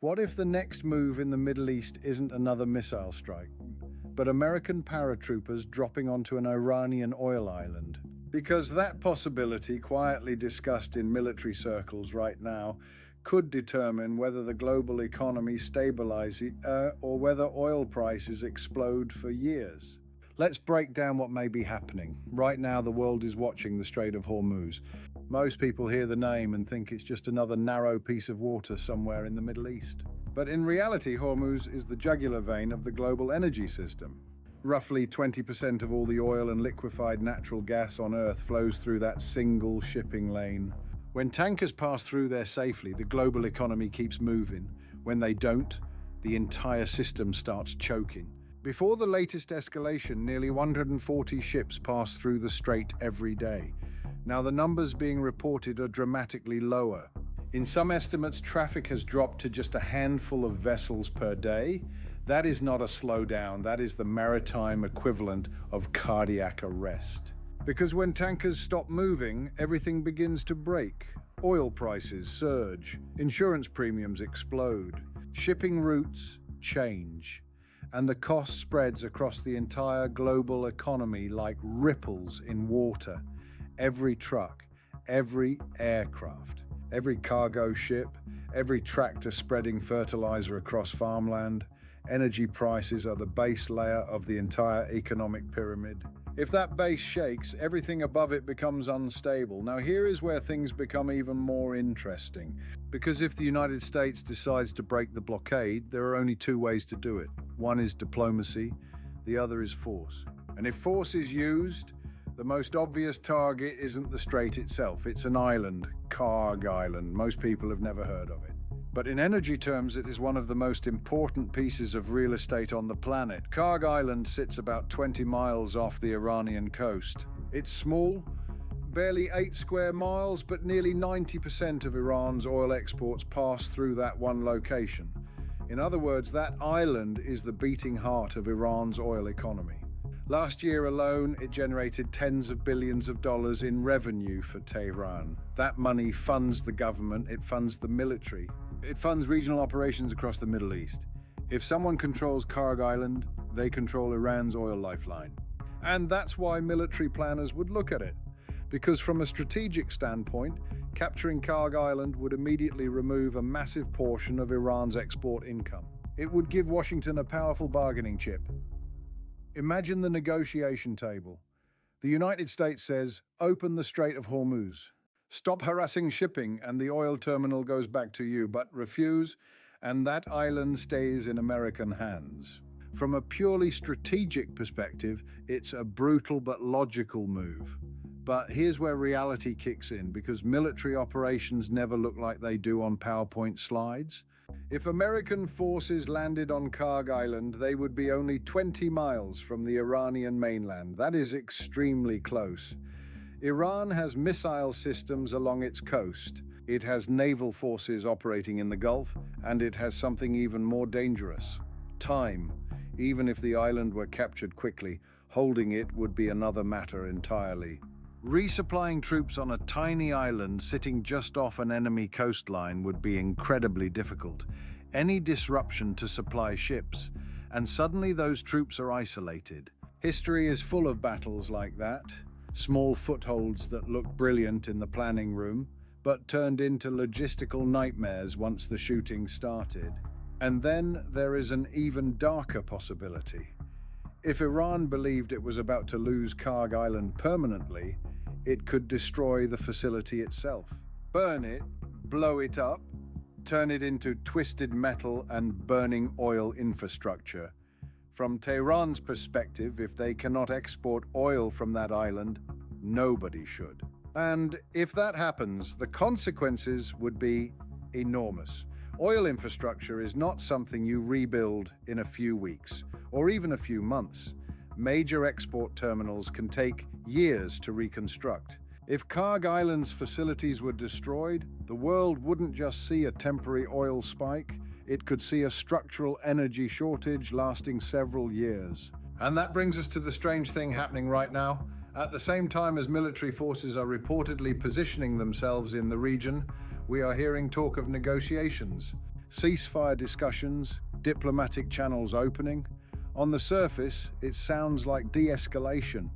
What if the next move in the Middle East isn't another missile strike, but American paratroopers dropping onto an Iranian oil island? Because that possibility, quietly discussed in military circles right now, could determine whether the global economy stabilizes or whether oil prices explode for years. Let's break down what may be happening. Right now, the world is watching the Strait of Hormuz. Most people hear the name and think it's just another narrow piece of water somewhere in the Middle East. But in reality, Hormuz is the jugular vein of the global energy system. Roughly 20% of all the oil and liquefied natural gas on Earth flows through that single shipping lane. When tankers pass through there safely, the global economy keeps moving. When they don't, the entire system starts choking. Before the latest escalation, nearly 140 ships pass through the strait every day. Now, the numbers being reported are dramatically lower. In some estimates, traffic has dropped to just a handful of vessels per day. That is not a slowdown, that is the maritime equivalent of cardiac arrest. Because when tankers stop moving, everything begins to break. Oil prices surge, insurance premiums explode, shipping routes change, and the cost spreads across the entire global economy like ripples in water. Every truck, every aircraft, every cargo ship, every tractor spreading fertilizer across farmland. Energy prices are the base layer of the entire economic pyramid. If that base shakes, everything above it becomes unstable. Now, here is where things become even more interesting. Because if the United States decides to break the blockade, there are only two ways to do it. One is diplomacy, the other is force. And if force is used, the most obvious target isn't the strait itself. It's an island, Kharg Island. Most people have never heard of it. But in energy terms, it is one of the most important pieces of real estate on the planet. Kharg Island sits about 20 miles off the Iranian coast. It's small, barely 8 square miles, but nearly 90% of Iran's oil exports pass through that one location. In other words, that island is the beating heart of Iran's oil economy. Last year alone, it generated tens of billions of dollars in revenue for Tehran. That money funds the government, it funds the military. It funds regional operations across the Middle East. If someone controls Kharg Island, they control Iran's oil lifeline. And that's why military planners would look at it. Because from a strategic standpoint, capturing Kharg Island would immediately remove a massive portion of Iran's export income. It would give Washington a powerful bargaining chip. Imagine the negotiation table. The United States says, open the Strait of Hormuz. Stop harassing shipping and the oil terminal goes back to you, but refuse, and that island stays in American hands. From a purely strategic perspective, it's a brutal but logical move. But here's where reality kicks in, because military operations never look like they do on PowerPoint slides. If American forces landed on Kharg Island, they would be only 20 miles from the Iranian mainland. That is extremely close. Iran has missile systems along its coast. It has naval forces operating in the Gulf, and it has something even more dangerous: time. Even if the island were captured quickly, holding it would be another matter entirely. Resupplying troops on a tiny island sitting just off an enemy coastline would be incredibly difficult. Any disruption to supply ships, and suddenly those troops are isolated. History is full of battles like that. Small footholds that looked brilliant in the planning room, but turned into logistical nightmares once the shooting started. And then there is an even darker possibility. If Iran believed it was about to lose Kharg Island permanently, it could destroy the facility itself. Burn it, blow it up, turn it into twisted metal and burning oil infrastructure. From Tehran's perspective, if they cannot export oil from that island, nobody should. And if that happens, the consequences would be enormous. Oil infrastructure is not something you rebuild in a few weeks, or even a few months. Major export terminals can take years to reconstruct. If Kharg Island's facilities were destroyed, the world wouldn't just see a temporary oil spike, it could see a structural energy shortage lasting several years. And that brings us to the strange thing happening right now. At the same time as military forces are reportedly positioning themselves in the region, we are hearing talk of negotiations. ceasefire discussions, diplomatic channels opening. On the surface, it sounds like de-escalation,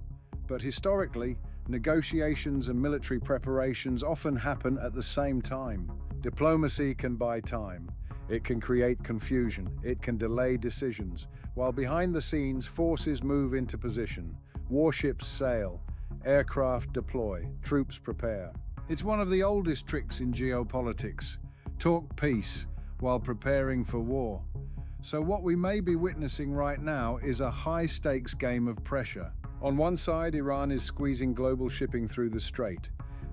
but historically, negotiations and military preparations often happen at the same time. Diplomacy can buy time. It can create confusion. It can delay decisions. While behind the scenes, forces move into position. Warships sail. Aircraft deploy. Troops prepare. It's one of the oldest tricks in geopolitics. Talk peace while preparing for war. So what we may be witnessing right now is a high-stakes game of pressure. On one side, Iran is squeezing global shipping through the strait.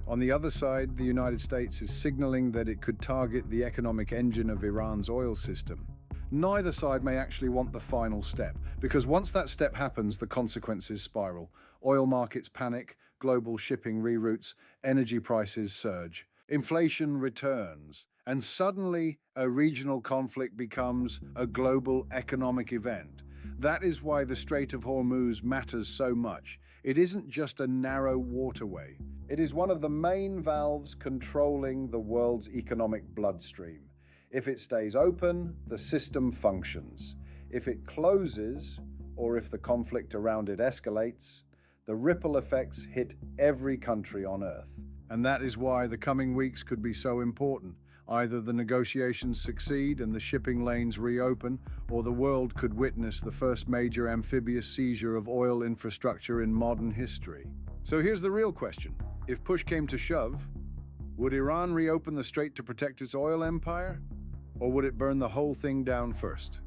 On the other side, the United States is signaling that it could target the economic engine of Iran's oil system. Neither side may actually want the final step, because once that step happens, the consequences spiral. Oil markets panic, global shipping reroutes, energy prices surge. Inflation returns, and suddenly a regional conflict becomes a global economic event. That is why the Strait of Hormuz matters so much. It isn't just a narrow waterway. It is one of the main valves controlling the world's economic bloodstream. If it stays open, the system functions. If it closes, or if the conflict around it escalates, the ripple effects hit every country on Earth. And that is why the coming weeks could be so important. Either the negotiations succeed and the shipping lanes reopen, or the world could witness the first major amphibious seizure of oil infrastructure in modern history. So here's the real question. If push came to shove, would Iran reopen the strait to protect its oil empire? Or would it burn the whole thing down first?